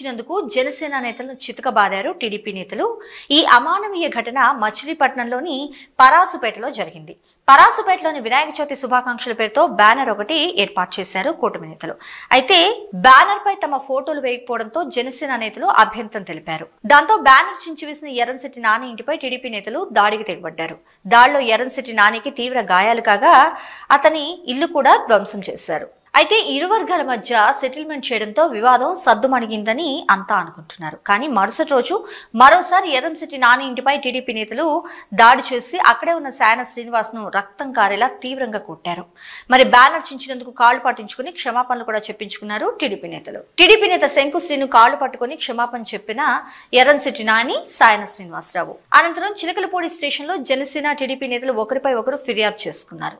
చించినందుకు జనసేన నేతలను చితకబాదారు టీడీపీ నేతలు. ఈ అమానవీయ ఘటన మచిలీపట్నంలోని పరాసుపేటలో జరిగింది. పరాసుపేటలోని వినాయక చవితి శుభాకాంక్షల పేరుతో బ్యానర్ ఒకటి ఏర్పాటు చేశారు కూటమి నేతలు. అయితే బ్యానర్ పై తమ ఫోటోలు వేయకపోవడంతో జనసేన నేతలు అభ్యంతరం తెలిపారు. దాంతో బ్యానర్ చించివేసిన ఎర్రంశెట్టి నాని ఇంటిపై టీడీపీ నేతలు దాడికి తెగబడ్డారు. దాడిలో ఎర్రంశెట్టి నానికి తీవ్ర గాయాలు కాగా అతని ఇల్లు కూడా ధ్వంసం చేశారు. అయితే ఇరు వర్గాల మధ్య సెటిల్మెంట్ చేయడంతో వివాదం సద్దుమణిగిందని అంతా అనుకుంటున్నారు. కానీ మరుసటి రోజు మరోసారి ఎర్రంశెట్టి నాని ఇంటిపై టీడీపీ నేతలు దాడి చేసి అక్కడే ఉన్న శాన శ్రీనివాస్ ను రక్తం కారేలా తీవ్రంగా కొట్టారు. మరి బ్యానర్ చించినందుకు కాళ్లు పట్టించుకుని క్షమాపణలు కూడా చెప్పించుకున్నారు టీడీపీ నేతలు. టీడీపీ నేత శంకు శ్రీను కాళ్లు పట్టుకుని క్షమాపణ చెప్పిన ఎర్రంశెట్టి నాని, సాయన శ్రీనివాసరావు అనంతరం చిలకలపూడి స్టేషన్ లో జనసేన టీడీపీ నేతలు ఒకరిపై ఒకరు ఫిర్యాదు చేసుకున్నారు.